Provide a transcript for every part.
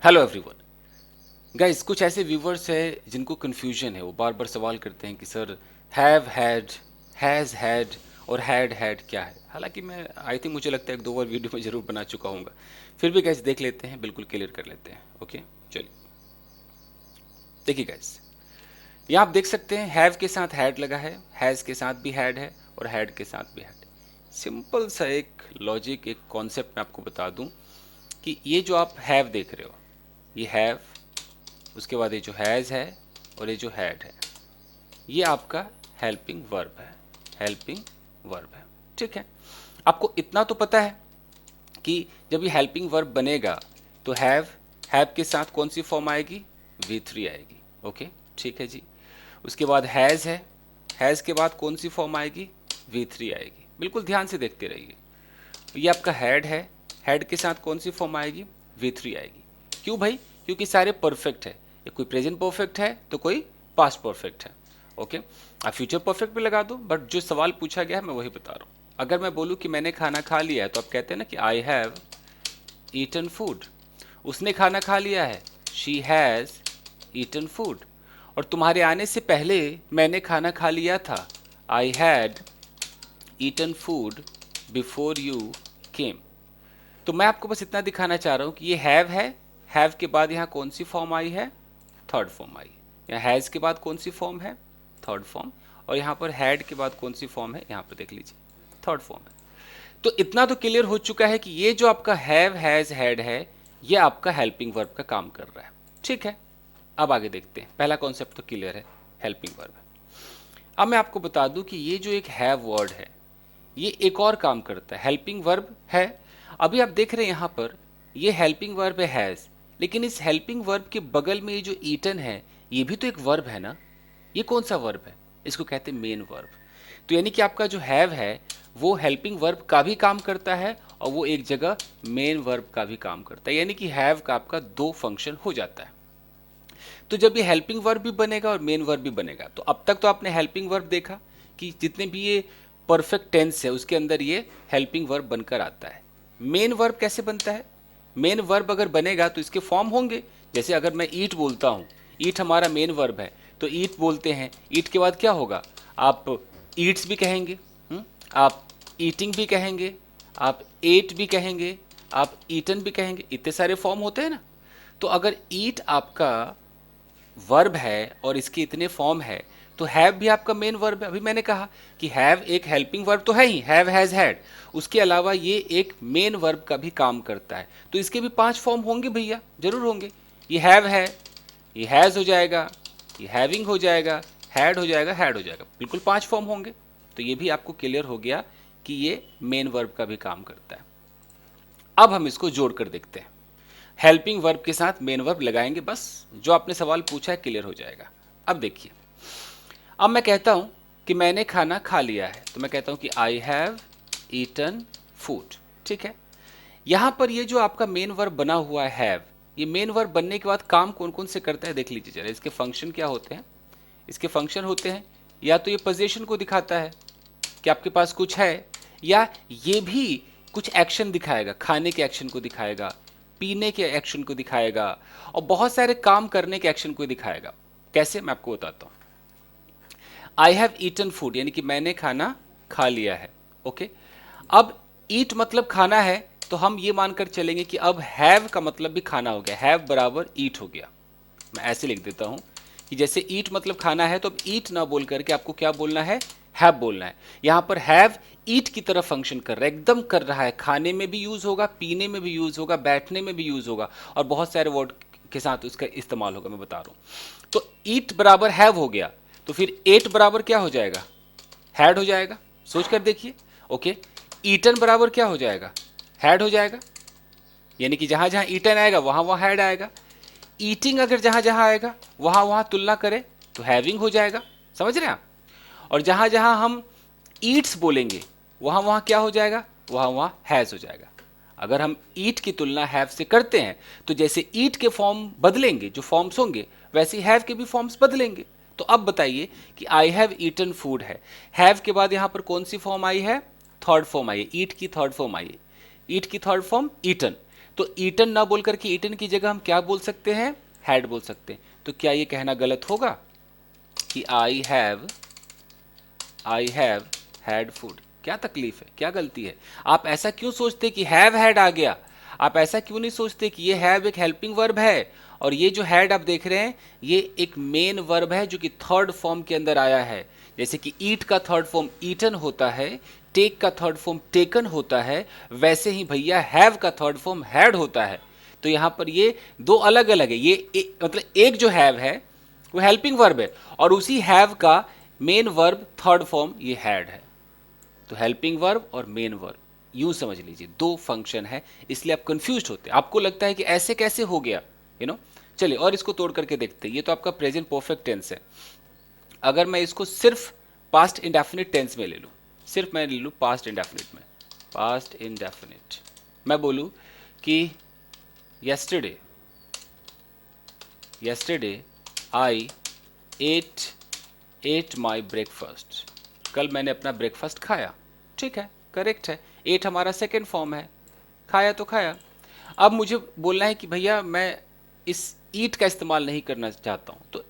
Hello everyone. Guys, कुछ ऐसे viewers हैं जिनको कन्फ्यूजन है, वो बार बार सवाल करते हैं कि sir have had, has had और हैड हैड क्या है। हालांकि मैं आई थिंक मुझे लगता है एक दो बार वीडियो में ज़रूर बना चुका हूँ। फिर भी गाइस देख लेते हैं, बिल्कुल क्लियर कर लेते हैं। ओके, चलिए देखिए गाइस, यहाँ आप देख सकते हैं हैव के साथ हैड लगा है, हैज़ के साथ भी हैड है और हैड के साथ भी हैड। सिंपल सा एक लॉजिक, एक कॉन्सेप्ट मैं आपको बता दूं कि ये जो आप हैव देख रहे हो, ये हैव, उसके बाद ये जो हैज़ है और ये जो हैड है, ये आपका हेल्पिंग वर्ब है। हेल्पिंग वर्ब है, ठीक है। आपको इतना तो पता है कि जब ये हेल्पिंग वर्ब बनेगा तो हैव के साथ कौन सी फॉर्म आएगी? V3 आएगी। ओके, ठीक है जी। उसके बाद हैज़ है, हैज़ के बाद कौन सी फॉर्म आएगी? V3 आएगी। बिल्कुल ध्यान से देखते रहिए। ये आपका हैड है, हैड के साथ कौन सी फॉर्म आएगी? V3 आएगी। क्यों भाई? क्योंकि सारे परफेक्ट है। ये कोई प्रेजेंट परफेक्ट है तो कोई पास्ट परफेक्ट है। ओके, आप फ्यूचर परफेक्ट भी लगा दो, बट जो सवाल पूछा गया है मैं वही बता रहा हूँ। अगर मैं बोलूँ कि मैंने खाना खा लिया है तो आप कहते हैं ना कि आई हैव ईटन फूड। उसने खाना खा लिया है, शी हैज़ ईटन फूड। और तुम्हारे आने से पहले मैंने खाना खा लिया था, I had eaten food before you came. तो मैं आपको बस इतना दिखाना चाह रहा हूं कि ये है, हैव के बाद यहां कौन सी फॉर्म आई है? Third form I. यहाँ हैज़ के बाद कौन सी फॉर्म है? Third form. और यहाँ पर हैड के बाद कौन सी फॉर्म है? यहाँ पर देख लीजिए, थर्ड फॉर्म है। तो इतना तो क्लियर हो चुका है कि ये जो आपका हैव हैज़ हैड है, ये आपका हेल्पिंग वर्ब का काम कर रहा है। ठीक है, अब आगे देखते हैं। पहला कॉन्सेप्ट तो क्लियर है, हेल्पिंग वर्ब है। अब मैं आपको बता दूं कि ये जो एक हैव वर्ड है, ये एक और काम करता है, हेल्पिंग वर्ब है। अभी आप देख रहे हैं यहाँ पर ये हेल्पिंग वर्ब है हैज़, लेकिन इस हेल्पिंग वर्ब के बगल में ये जो ईटन है, ये भी तो एक वर्ब है ना। ये कौन सा वर्ब है? इसको कहते हैं मेन वर्ब। तो यानी कि आपका जो हैव है वो हेल्पिंग वर्ब का भी काम करता है और वो एक जगह मेन वर्ब का भी काम करता है, यानी कि हैव का आपका दो फंक्शन हो जाता है। तो जब ये हेल्पिंग वर्ब भी बनेगा और मेन वर्ब भी बनेगा, तो अब तक तो आपने हेल्पिंग वर्ब देखा कि जितने भी ये परफेक्ट टेंस है उसके अंदर ये हेल्पिंग वर्ब बनकर आता है। मेन वर्ब कैसे बनता है? मेन वर्ब अगर बनेगा तो इसके फॉर्म होंगे। जैसे अगर मैं ईट बोलता हूँ, ईट हमारा मेन वर्ब है, तो ईट बोलते हैं, ईट के बाद क्या होगा? आप ईट्स भी कहेंगे, आप ईटिंग भी कहेंगे, आप एट भी कहेंगे, आप ईटन भी कहेंगे। इतने सारे फॉर्म होते हैं ना। तो अगर ईट आपका वर्ब है और इसके इतने फॉर्म है, तो हैव भी आपका मेन वर्ब है। अभी मैंने कहा कि हैव एक हेल्पिंग वर्ब तो है ही, हैव हैज हैड, उसके अलावा ये एक मेन वर्ब का भी काम करता है। तो इसके भी 5 फॉर्म होंगे भैया, जरूर होंगे। ये हैव है, ये हैज हो जाएगा, ये हैविंग हो जाएगा, हैड हो जाएगा, हैड हो जाएगा, बिल्कुल 5 फॉर्म होंगे। तो ये भी आपको क्लियर हो गया कि ये मेन वर्ब का भी काम करता है। अब हम इसको जोड़ कर देखते हैं। हेल्पिंग वर्ब के साथ मेन वर्ब लगाएंगे, बस जो आपने सवाल पूछा है क्लियर हो जाएगा। अब देखिए, अब मैं कहता हूं कि मैंने खाना खा लिया है, तो मैं कहता हूं कि आई हैव ईटन फूड। ठीक है, यहां पर ये जो आपका मेन वर्ब बना हुआ है हैव, ये मेन वर्ब बनने के बाद काम कौन कौन से करता है देख लीजिए जरा। इसके फंक्शन क्या होते हैं? इसके फंक्शन होते हैं, या तो ये पोजीशन को दिखाता है कि आपके पास कुछ है, या ये भी कुछ एक्शन दिखाएगा, खाने के एक्शन को दिखाएगा, पीने के एक्शन को दिखाएगा, और बहुत सारे काम करने के एक्शन को दिखाएगा। कैसे, मैं आपको बताता हूं। आई हैव ईटन फूड, यानी कि मैंने खाना खा लिया है। ओके, अब ईट मतलब खाना है, तो हम ये मानकर चलेंगे कि अब हैव का मतलब भी खाना हो गया, हैव बराबर ईट हो गया। मैं ऐसे लिख देता हूं कि जैसे ईट मतलब खाना है, तो अब ईट ना बोल करके आपको क्या बोलना है? हैव बोलना है। यहां पर हैव ईट की तरह फंक्शन कर रहा है, एकदम कर रहा है। खाने में भी यूज होगा, पीने में भी यूज होगा, बैठने में भी यूज होगा, और बहुत सारे वर्ड के साथ उसका इस्तेमाल होगा, मैं बता रहा हूं। तो ईट बराबर हैव हो गया, तो फिर एट बराबर क्या हो जाएगा? हैड हो जाएगा। सोच कर देखिए। ओके, ईटन बराबर क्या हो जाएगा? हैड हो जाएगा। यानी कि जहां जहां ईटन आएगा वहां वहां हैड आएगा। ईटिंग अगर जहां जहां आएगा वहां वहां तुलना करें तो हैविंग हो जाएगा। समझ रहे हैं आप? और जहां जहां हम ईट्स बोलेंगे वहां वहां क्या हो जाएगा? वहां वहां हैज हो जाएगा। अगर हम ईट की तुलना हैव से करते हैं तो जैसे ईट के फॉर्म बदलेंगे, जो फॉर्म्स होंगे, वैसे हैव के भी फॉर्म्स बदलेंगे। तो अब बताइए कि आई हैव ईटन फूड है, हैव के बाद यहां पर कौन सी फॉर्म आई है? थर्ड फॉर्म आई है, ईट की थर्ड फॉर्म आई है। ईट की थर्ड फॉर्म ईटन। तो ईटन ना बोल करके ईटन की जगह हम क्या बोल सकते हैं, हैड बोल सकते हैं। तो क्या ये कहना गलत होगा कि आई हैव हैड फूड? क्या तकलीफ है, क्या गलती है? आप ऐसा क्यों सोचते कि हैव हैड आ गया? आप ऐसा क्यों नहीं सोचते कि ये हैव एक हेल्पिंग वर्ब है और ये जो हैड आप देख रहे हैं ये एक मेन वर्ब है जो कि थर्ड फॉर्म के अंदर आया है। जैसे कि ईट का थर्ड फॉर्म ईटन होता है, टेक का थर्ड फॉर्म टेकन होता है, वैसे ही भैया हैव का थर्ड फॉर्म हैड होता है। तो यहां पर ये दो अलग अलग है। ये मतलब एक जो हैव है वो हेल्पिंग वर्ब है और उसी हैव का मेन वर्ब थर्ड फॉर्म ये हैड है। तो हेल्पिंग वर्ब और मेन वर्ब यूं समझ लीजिए दो फंक्शन है, इसलिए आप कंफ्यूज होते हैं, आपको लगता है कि ऐसे कैसे हो गया, चलिए और इसको तोड़ करके देखते हैं। ये तो आपका प्रेजेंट परफेक्ट टेंस है। अगर मैं इसको सिर्फ पास्ट इंडेफिनिट टेंस में ले लूं, सिर्फ मैं ले लूं पास्ट इंडेफिनिट में, पास्ट इंडेफिनिट, मैं बोलूं कि yesterday I at my breakfast, कल मैंने अपना ब्रेकफास्ट खाया। ठीक है, करेक्ट है, एट हमारा सेकेंड फॉर्म है, खाया तो खाया। अब मुझे बोलना है कि भैया मैं इस ईट का इस्तेमाल नहीं करना चाहता हूँ। तो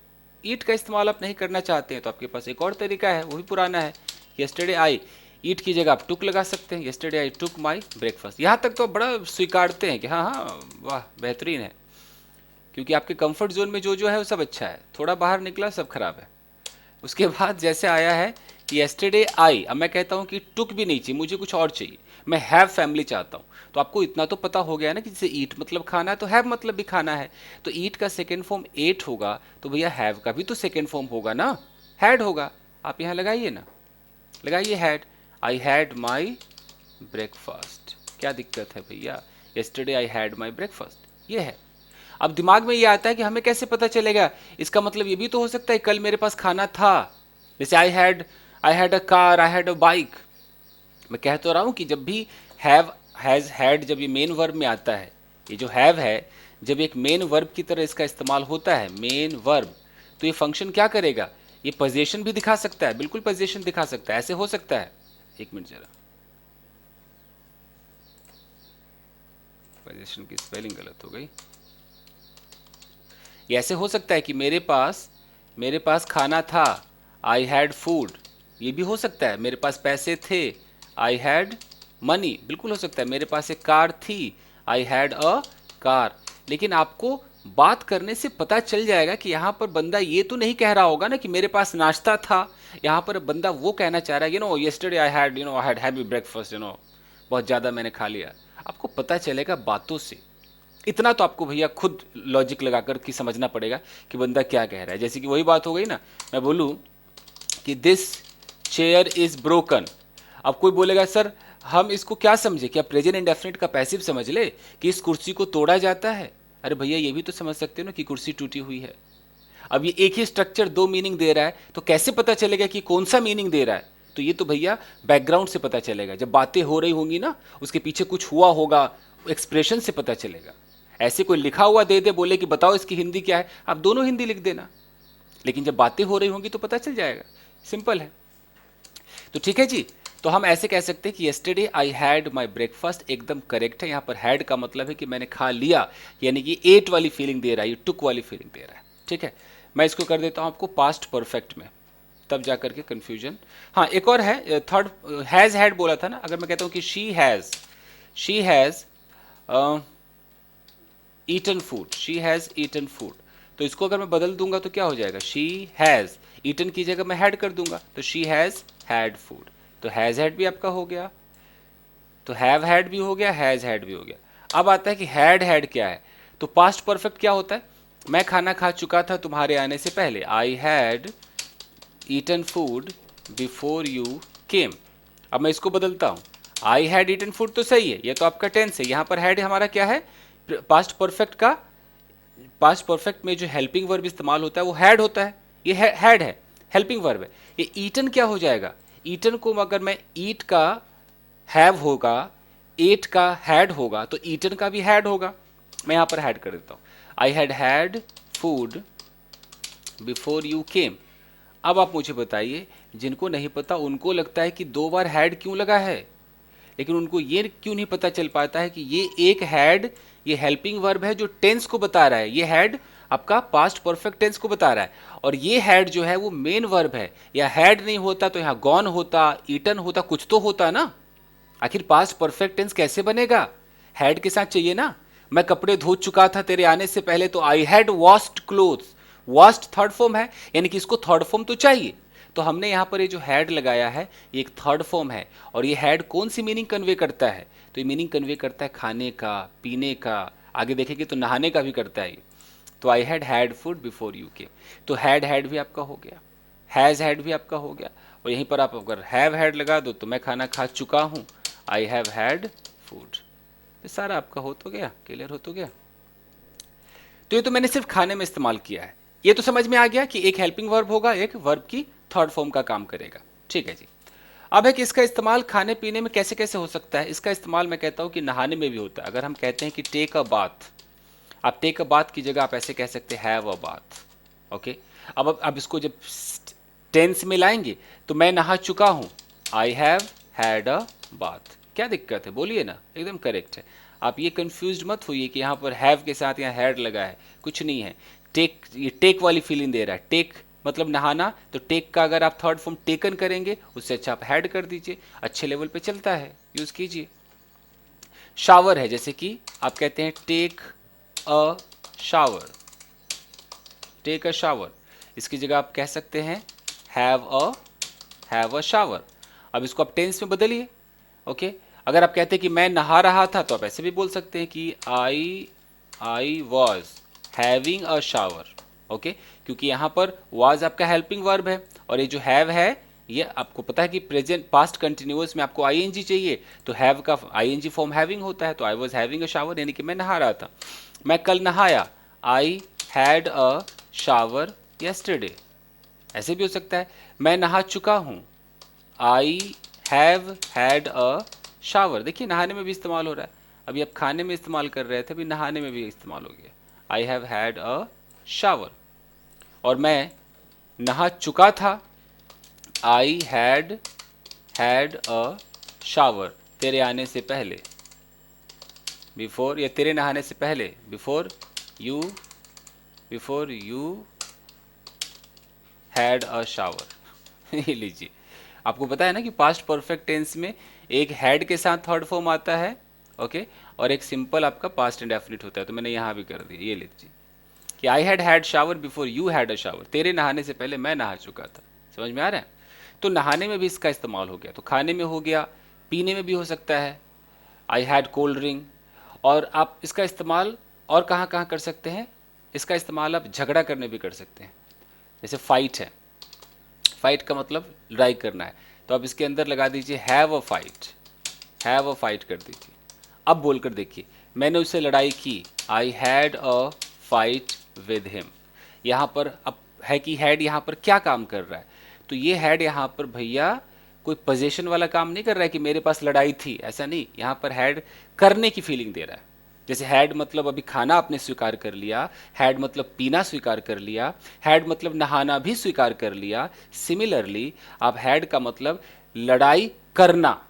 ईट का इस्तेमाल आप नहीं करना चाहते हैं तो आपके पास एक और तरीका है, वो भी पुराना है। yesterday आई, ईट की जगह आप टुक लगा सकते हैं, yesterday I took my breakfast. यहाँ तक तो बड़ा स्वीकारते हैं कि हाँ हाँ वाह बेहतरीन है, क्योंकि आपके कंफर्ट जोन में जो जो है वो सब अच्छा है, थोड़ा बाहर निकला सब खराब है। उसके बाद जैसे आया है कि yesterday आई, अब मैं कहता हूँ कि टुक भी नहीं चाहिए, मुझे कुछ और चाहिए, मैं हैव फैमिली चाहता हूँ। तो आपको इतना तो पता हो गया ना कि जैसे ईट मतलब खाना है तो हैव मतलब भी खाना है। तो ईट का सेकेंड फॉर्म एट होगा तो भैया हैव का भी तो सेकेंड फॉर्म होगा ना, हैड होगा। आप यहाँ लगाइए ना, लगाइए had, I had my breakfast. क्या दिक्कत है भैया, yesterday I had my breakfast, ये है। अब दिमाग में ये आता है कि हमें कैसे पता चलेगा, इसका मतलब ये भी तो हो सकता है कल मेरे पास खाना था। जैसे I had a car, I had a bike. मैं कह तो रहा हूं कि जब भी हैव हैज हैड जब ये मेन वर्ब में आता है, ये जो हैव है जब एक मेन वर्ब की तरह इसका इस्तेमाल होता है, मेन वर्ब, तो ये फंक्शन क्या करेगा, ये पोजीशन भी दिखा सकता है, बिल्कुल पोजीशन दिखा सकता है। ऐसे हो सकता है, एक मिनट जरा, पोजीशन की स्पेलिंग गलत हो गई। ये ऐसे हो सकता है कि मेरे पास खाना था, आई हैड फूड, ये भी हो सकता है। मेरे पास पैसे थे, आई हैड मनी, बिल्कुल हो सकता है। मेरे पास एक कार थी, आई हैड अ कार। लेकिन आपको बात करने से पता चल जाएगा कि यहाँ पर बंदा ये तो नहीं कह रहा होगा ना कि मेरे पास नाश्ता था। यहाँ पर बंदा वो कहना चाह रहा है yesterday I had I had heavy breakfast, बहुत ज़्यादा मैंने खा लिया। आपको पता चलेगा बातों से। इतना तो आपको भैया खुद लॉजिक लगाकर कि समझना पड़ेगा कि बंदा क्या कह रहा है। जैसे कि वही बात हो गई ना, मैं बोलूँ कि दिस चेयर इज ब्रोकन। अब कोई बोलेगा सर हम इसको क्या समझे, क्या प्रेजेंट इंडेफिनिट का पैसिव समझ ले कि इस कुर्सी को तोड़ा जाता है? अरे भैया ये भी तो समझ सकते हो ना कि कुर्सी टूटी हुई है। अब ये एक ही स्ट्रक्चर दो मीनिंग दे रहा है तो कैसे पता चलेगा कि कौन सा मीनिंग दे रहा है? तो ये तो भैया बैकग्राउंड से पता चलेगा, जब बातें हो रही होंगी ना उसके पीछे कुछ हुआ होगा, एक्सप्रेशन से पता चलेगा। ऐसे कोई लिखा हुआ दे दे बोले कि बताओ इसकी हिंदी क्या है, आप दोनों हिंदी लिख देना, लेकिन जब बातें हो रही होंगी तो पता चल जाएगा, सिंपल है। तो ठीक है जी, तो हम ऐसे कह सकते हैं कि yesterday I had my breakfast एकदम करेक्ट है। यहाँ पर हैड का मतलब है कि मैंने खा लिया, यानी कि एट वाली फीलिंग दे रहा है, ये टुक वाली फीलिंग दे रहा है। ठीक है, मैं इसको कर देता हूँ आपको पास्ट परफेक्ट में, तब जाकर के कन्फ्यूजन। हाँ एक और है, थर्ड हैज़ हैड बोला था ना, अगर मैं कहता हूँ कि she has eaten food, she has eaten food, तो इसको अगर मैं बदल दूंगा तो क्या हो जाएगा, शी हैज़, ईटन की जगह मैं हैड कर दूंगा तो शी हैज़ हैड फूड। तो हैज़ हैड भी आपका हो गया, तो हैव हैड भी हो गया, हैज़ हैड भी हो गया। अब आता है कि हैड हैड क्या है। तो पास्ट परफेक्ट क्या होता है, मैं खाना खा चुका था तुम्हारे आने से पहले, I had eaten food before you came. अब मैं इसको बदलता हूँ, आई हैड ईटन फूड तो सही है, ये तो आपका टेंस है। यहाँ पर हैड हमारा क्या है, पास्ट परफेक्ट का, पास्ट परफेक्ट में जो हेल्पिंग वर्ब इस्तेमाल होता है वो हैड होता है, ये हैड है, हेल्पिंग वर्ब है। ये ईटन क्या हो जाएगा, ईटन को अगर मैं ईट का हैव होगा, एट का हैड होगा तो ईटन का भी हैड होगा। मैं यहाँ पर हैड कर देता हूँ, I had had food before you came. अब आप मुझे बताइए, जिनको नहीं पता उनको लगता है कि दो बार हैड क्यों लगा है, लेकिन उनको ये क्यों नहीं पता चल पाता है कि ये एक हैड ये हेल्पिंग वर्ब है जो टेंस को बता रहा है, ये हैड आपका पास्ट परफेक्ट टेंस को बता रहा है, और ये हैड जो है वो मेन वर्ब है। या हैड नहीं होता तो यहाँ गॉन होता, ईटन होता, कुछ तो होता ना। आखिर पास्ट परफेक्ट टेंस कैसे बनेगा, हैड के साथ चाहिए ना। मैं कपड़े धो चुका था तेरे आने से पहले, तो I had washed clothes. Washed third form है, यानी कि इसको थर्ड फॉर्म तो चाहिए। तो हमने यहां पर ये जो हैड लगाया है ये एक थर्ड फॉर्म है, और ये हैड कौन सी मीनिंग कन्वे करता है, तो ये मीनिंग कन्वे करता है खाने का, पीने का, आगे देखेंगे तो नहाने का भी करता है ये। तो I had food before you के, तो हैड भी आपका हो गया, हैज़ हैड भी आपका हो गया, और यहीं पर आप अगर हैव हैड लगा दो तो मैं खाना खा चुका हूं, आई हैव हैड फूड। ये सारा आपका हो तो गया, क्लियर हो तो गया। तो ये तो मैंने सिर्फ खाने में इस्तेमाल किया है, ये तो समझ में आ गया कि एक हेल्पिंग वर्ब होगा, एक वर्ब की थर्ड फॉर्म का काम करेगा। ठीक है जी। अब है कि इसका इस्तेमाल खाने पीने में कैसे कैसे हो सकता है। इसका इस्तेमाल मैं कहता हूं कि नहाने में भी होता है। अगर हम कहते हैं कि टेक अ बाथ, आप टेक अ बाथ की जगह आप ऐसे कह सकते हैं हैव अ बाथ। ओके, अब इसको जब टेंस में लाएंगे तो मैं नहा चुका हूं, I have had a bath. क्या दिक्कत है, बोलिए ना, एकदम करेक्ट है। आप ये कंफ्यूज मत होइए कि यहाँ पर हैव के साथ यहाँ हैड लगा है, कुछ नहीं है। टेक, ये टेक वाली फीलिंग दे रहा है। टेक मतलब नहाना, तो टेक का अगर आप थर्ड फॉर्म टेकन करेंगे उससे अच्छा आप हैड कर दीजिए, अच्छे लेवल पे चलता है, यूज कीजिए। शावर है, जैसे कि आप कहते हैं take a shower, take a shower, इसकी जगह आप कह सकते हैं हैव अ शावर। अब इसको आप टेंस में बदलिए। ओके, अगर आप कहते हैं कि मैं नहा रहा था, तो आप ऐसे भी बोल सकते हैं कि आई was having a shower. Okay, क्योंकि यहाँ पर वॉज आपका हेल्पिंग वर्ब है, और ये जो हैव है ये आपको पता है कि प्रेजेंट पास्ट कंटिन्यूअस में आपको आईएनजी चाहिए, तो हैव का आईएनजी फॉर्म हैविंग होता है। तो आई वॉज हैविंग अ शावर, यानी कि मैं नहा रहा था, मैं कल नहाया, I had a shower yesterday. ऐसे भी हो सकता है मैं नहा चुका हूँ, I have had a shower. देखिए नहाने में भी इस्तेमाल हो रहा है, अभी आप खाने में इस्तेमाल कर रहे थे, अभी नहाने में भी इस्तेमाल हो गया, I have had a shower. और मैं नहा चुका था, आई हैड अ शावर तेरे आने से पहले, बिफोर, या तेरे नहाने से पहले, before you had a shower. ये लीजिए, आपको पता है ना कि पास्ट परफेक्ट टेंस में एक हैड के साथ थर्ड फॉर्म आता है, ओके, और एक सिंपल आपका पास्ट इंडेफिनिट होता है। तो मैंने यहाँ भी कर दिया, ये लीजिए कि I had shower before you had a shower, तेरे नहाने से पहले मैं नहा चुका था। समझ में आ रहा है। तो नहाने में भी इसका इस्तेमाल हो गया, तो खाने में हो गया, पीने में भी हो सकता है, आई हैड कोल्ड ड्रिंक। और आप इसका इस्तेमाल और कहाँ कहाँ कर सकते हैं, इसका इस्तेमाल आप झगड़ा करने भी कर सकते हैं। जैसे फाइट है, फाइट का मतलब लड़ाई करना है, तो आप इसके अंदर लगा दीजिए हैव अ फाइट कर दीजिए। अब बोलकर देखिए, मैंने उससे लड़ाई की, I had a fight with him. यहाँ पर अब है कि हैड यहाँ पर क्या काम कर रहा है, तो ये हैड यहाँ पर भैया कोई पोजीशन वाला काम नहीं कर रहा है कि मेरे पास लड़ाई थी, ऐसा नहीं। यहाँ पर हैड करने की फीलिंग दे रहा है। जैसे हैड मतलब अभी खाना आपने स्वीकार कर लिया, हैड मतलब पीना स्वीकार कर लिया, हैड मतलब नहाना भी स्वीकार कर लिया। सिमिलरली आप हैड का मतलब लड़ाई करना,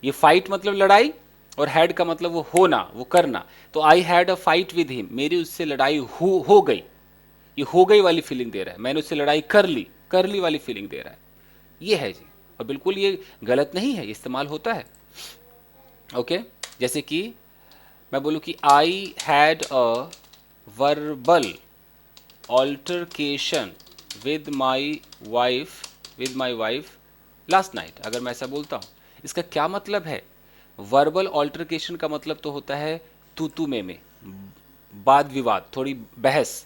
ये फाइट मतलब लड़ाई, और हैड का मतलब वो होना, वो करना। तो I had a fight with him, मेरी उससे लड़ाई हो गई, ये हो गई वाली फीलिंग दे रहा है। मैंने उससे लड़ाई कर ली वाली फीलिंग दे रहा है। ये है जी, और बिल्कुल ये गलत नहीं है, ये इस्तेमाल होता है। ओके, जैसे कि मैं बोलूँ कि I had a verbal altercation with my wife last night. अगर मैं ऐसा बोलता हूँ, इसका क्या मतलब है। वर्बल ऑल्टरकेशन का मतलब तो होता है तू तू में वाद विवाद, थोड़ी बहस।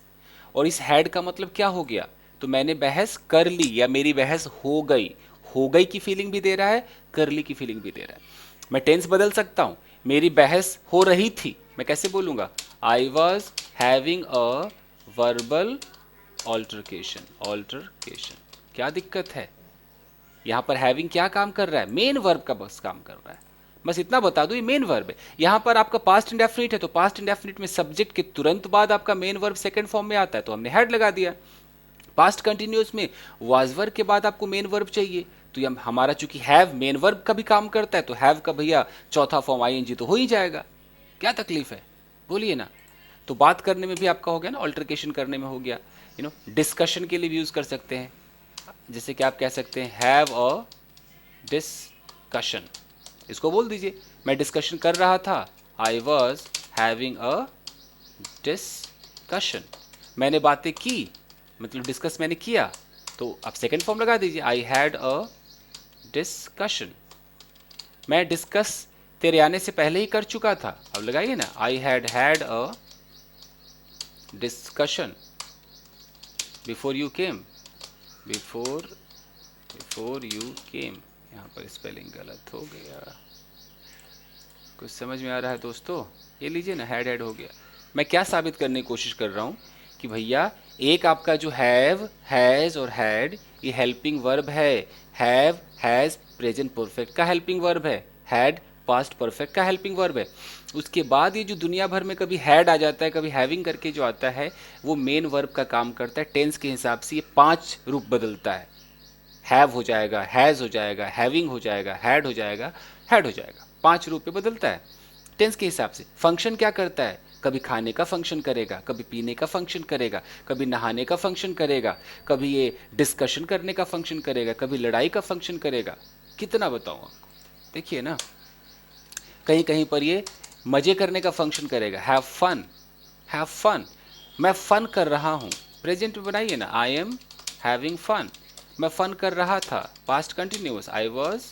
और इस हैड का मतलब क्या हो गया, तो मैंने बहस कर ली या मेरी बहस हो गई की फीलिंग भी दे रहा है, कर ली की फीलिंग भी दे रहा है। मैं टेंस बदल सकता हूं, मेरी बहस हो रही थी, मैं कैसे बोलूंगा, आई was having a verbal altercation. क्या दिक्कत है, यहां पर हैविंग क्या काम कर रहा है, मेन वर्ब का बस काम कर रहा है। बस इतना बता दो, ये मेन वर्ब है। यहां पर आपका पास्ट इंडेफिनिट है, तो पास्ट इंडेफिनिट में सब्जेक्ट के तुरंत बाद आपका मेन वर्ब सेकंड फॉर्म में आता है, तो हमने हैड लगा दिया। पास्ट कंटिन्यूअस में वाज वर्ब के बाद आपको मेन वर्ब चाहिए, तो ये हमारा चूंकि हैव मेन वर्ब का भी काम करता है, तो हैव का भैया चौथा फॉर्म आईएनजी तो हो ही जाएगा। क्या तकलीफ है, बोलिए ना। तो बात करने में भी आपका हो गया ना, ऑल्टरकेशन करने में हो गया। डिस्कशन के लिए भी यूज़ कर सकते हैं, जैसे कि आप कह सकते हैं हैव अ डिस्कशन। इसको बोल दीजिए, मैं डिस्कशन कर रहा था, आई वॉज हैविंग अ डिस्कशन। मैंने बातें की, मतलब डिस्कस मैंने किया, तो आप सेकेंड फॉर्म लगा दीजिए, आई हैड अ डिस्कशन। मैं डिस्कस तेरे आने से पहले ही कर चुका था, अब लगाइए ना, I had had a discussion before you came. Before before you केम, यहाँ पर स्पेलिंग गलत हो गया, कुछ समझ में आ रहा है दोस्तों? ये लीजिए ना, हैड हैड हो गया। मैं क्या साबित करने की कोशिश कर रहा हूँ कि भैया एक आपका जो हैव, हैज़ और हैड, ये हेल्पिंग वर्ब है। हैव, हैज़ प्रेजेंट परफेक्ट का हेल्पिंग वर्ब है, हैड पास्ट परफेक्ट का हेल्पिंग वर्ब है। उसके बाद ये जो दुनिया भर में कभी हैड आ जाता है, कभी हैविंग करके जो आता है, वो मेन वर्ब का काम करता है। टेंस के हिसाब से ये 5 रूप बदलता है। हैव हो जाएगा, हैज़ हो जाएगा, हैविंग हो जाएगा, हैड हो जाएगा, हैड हो जाएगा, 5 रूप पे बदलता है टेंस के हिसाब से। फंक्शन क्या करता है? कभी खाने का फंक्शन करेगा, कभी पीने का फंक्शन करेगा, कभी नहाने का फंक्शन करेगा, कभी ये डिस्कशन करने का फंक्शन करेगा, कभी लड़ाई का फंक्शन करेगा। कितना बताऊं आपको, देखिए ना, कहीं कहीं पर ये मजे करने का फंक्शन करेगा, हैव फन, हैव फन। मैं फन कर रहा हूँ, प्रेजेंट में बनाइए ना, आई एम हैविंग फन। मैं फन कर रहा था, past continuous, I was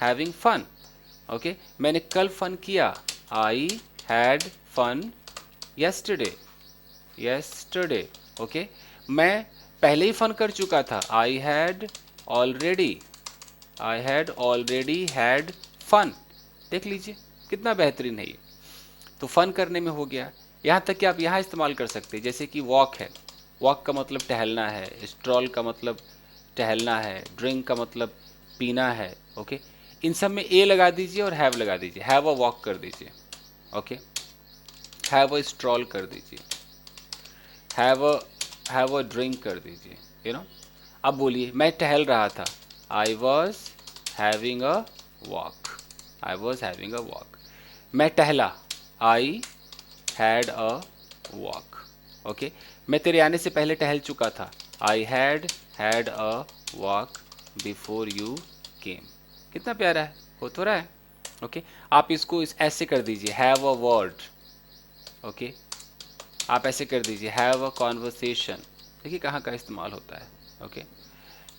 having fun. Okay, मैंने कल फन किया, I had fun yesterday, yesterday. Okay, मैं पहले ही फन कर चुका था, already I had already had fun. देख लीजिए कितना बेहतरीन है ये। तो फन करने में हो गया। यहाँ तक कि आप यहाँ इस्तेमाल कर सकते हैं, जैसे कि वॉक है, वॉक का मतलब टहलना है, स्ट्रॉल का मतलब टहलना है, ड्रिंक का मतलब पीना है। ओके, इन सब में ए लगा दीजिए और हैव लगा दीजिए, हैव अ वॉक कर दीजिए। ओके, हैव अ स्ट्रॉल कर दीजिए, हैव अ ड्रिंक कर दीजिए, अब बोलिए, मैं टहल रहा था, आई was having a walk, I was having a walk. मैं टहला, I had a walk. Okay, मैं तेरे आने से पहले टहल चुका था, I had a walk before you केम। कितना प्यारा है, हो तो रहा है। ओके, आप इसको ऐसे कर दीजिए, हैव अ वर्ड। ओके, आप ऐसे कर दीजिए, हैव अ कॉन्वर्सेशन। देखिए कहाँ का इस्तेमाल होता है। ओके,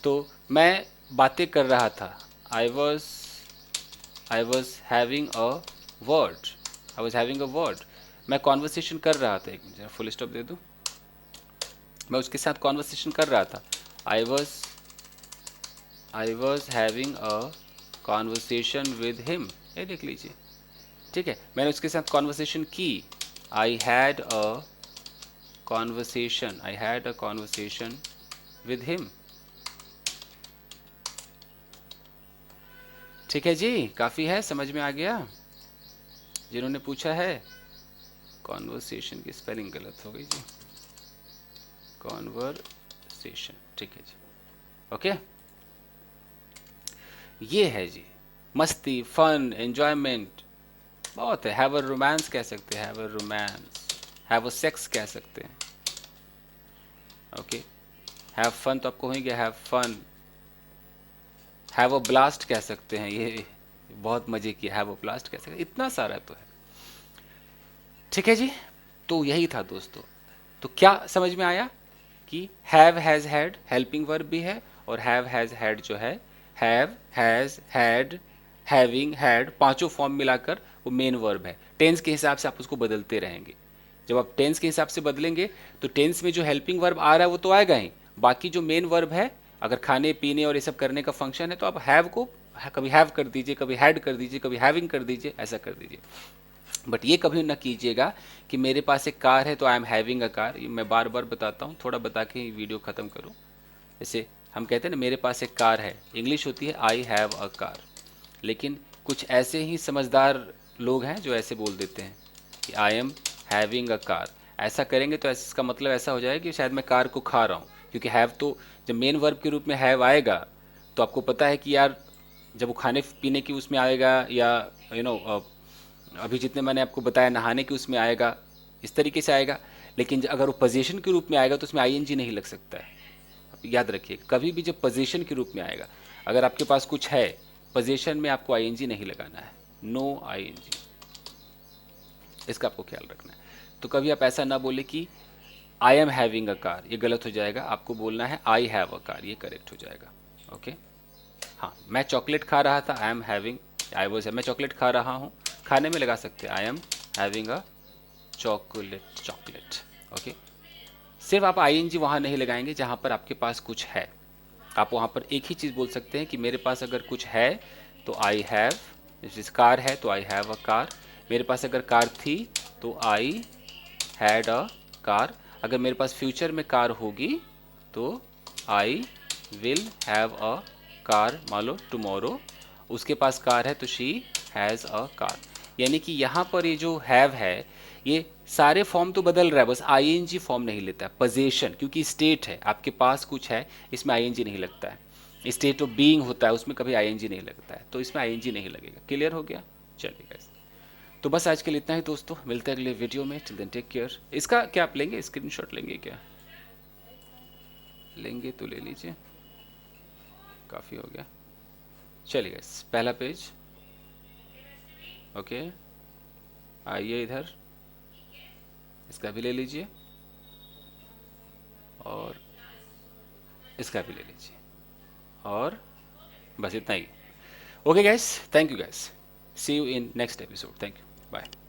तो मैं बातें कर रहा था, आई was having a word, I was having a word. मैं कॉन्वर्सेशन कर रहा था, एक मिनट फुल स्टॉप दे दूँ, मैं उसके साथ कॉन्वर्सेशन कर रहा था, आई was having a conversation with him. ये देख लीजिए, ठीक है, मैंने उसके साथ कॉन्वर्सेशन की, I had a conversation with him. ठीक है जी, काफ़ी है, समझ में आ गया? जिन्होंने पूछा है, कॉन्वर्सेशन की स्पेलिंग गलत हो गई जी, कॉन्वर्सेशन, ठीक है जी। ओके, ये है जी, मस्ती, फन, एंजॉयमेंट, बहुत है। हैव अ रोमांस कह सकते हैं, have a romance, have a sex कह सकते हैं। ओके, हैव फन तो आपको हो ही गया, have fun. Have a blast कह सकते हैं, ये बहुत मजे किया, हैव अ ब्लास्ट कह सकते हैं, इतना सारा तो है। ठीक है जी, तो यही था दोस्तों। तो क्या समझ में आया कि have has had helping verb भी है, और हैव हैज़ हैड जो है, have has had having had, पांचों फॉर्म मिलाकर वो मेन वर्ब है। टेंस के हिसाब से आप उसको बदलते रहेंगे। जब आप टेंस के हिसाब से बदलेंगे तो टेंस में जो हेल्पिंग वर्ब आ रहा है वो तो आएगा ही, बाकी जो मेन वर्ब है, अगर खाने पीने और ये सब करने का फंक्शन है, तो आप हैव को कभी हैव कर दीजिए, कभी हैड कर दीजिए, कभी हैविंग कर दीजिए, ऐसा कर दीजिए। बट ये कभी ना कीजिएगा कि मेरे पास एक कार है तो आई एम हैविंग अ कार। ये मैं बार बार बताता हूँ, थोड़ा बता के ही वीडियो ख़त्म करूँ। जैसे हम कहते हैं ना, मेरे पास एक कार है, इंग्लिश होती है आई हैव अ कार। लेकिन कुछ ऐसे ही समझदार लोग हैं जो ऐसे बोल देते हैं कि आई एम हैविंग अ कार। ऐसा करेंगे तो इसका मतलब ऐसा हो जाएगा कि शायद मैं कार को खा रहा हूँ, क्योंकि हैव तो जब मेन वर्ब के रूप में हैव आएगा तो आपको पता है कि यार, जब वो खाने पीने की उसमें आएगा, या यू नो अभी जितने मैंने आपको बताया नहाने के उसमें आएगा, इस तरीके से आएगा। लेकिन अगर वो पोजीशन के रूप में आएगा तो उसमें आईएनजी नहीं लग सकता है। आप याद रखिए, कभी भी जब पोजीशन के रूप में आएगा, अगर आपके पास कुछ है पोजीशन में, आपको आईएनजी नहीं लगाना है, नो आईएनजी, इसका आपको ख्याल रखना है। तो कभी आप ऐसा ना बोले कि आई एम हैविंग अ कार, ये गलत हो जाएगा। आपको बोलना है आई हैव अ कार, ये करेक्ट हो जाएगा। ओके। हाँ, मैं चॉकलेट खा रहा था, आई एम हैविंग, आई वॉज, मैं चॉकलेट खा रहा हूँ, खाने में लगा सकते हैं आई am having a chocolate. Okay. सिर्फ आप आईएनजी वहाँ नहीं लगाएंगे जहाँ पर आपके पास कुछ है। आप वहाँ पर एक ही चीज़ बोल सकते हैं कि मेरे पास अगर कुछ है तो आई हैव, जैसे कार है तो आई हैव अ कार, मेरे पास अगर कार थी तो आई हैड अ कार, अगर मेरे पास फ्यूचर में कार होगी तो I will have a car, मान लो टुमारो उसके पास कार है तो शी हैज़ अ कार। यानी कि यहाँ पर ये जो हैव है, ये सारे फॉर्म तो बदल रहा है, बस आईएनजी फॉर्म नहीं लेता है। पोजीशन, क्योंकि स्टेट है, आपके पास कुछ है, इसमें आईएनजी नहीं लगता है। स्टेट ऑफ बीइंग होता है, उसमें कभी आईएनजी नहीं लगता है, तो इसमें आईएनजी नहीं लगेगा। क्लियर हो गया? चलिए गाइस, तो बस आज के लिए इतना ही दोस्तों, मिलते हैं अगले वीडियो में। Till then take care. इसका क्या आप लेंगे, स्क्रीनशॉट लेंगे क्या? लेंगे तो ले लीजिए, काफ़ी हो गया। चलिए गाइस, पहला पेज। ओके, आइए इधर, इसका भी ले लीजिए और इसका भी ले लीजिए, और बस इतना ही। Okay guys, thank you guys, see you in next episode, thank you, bye.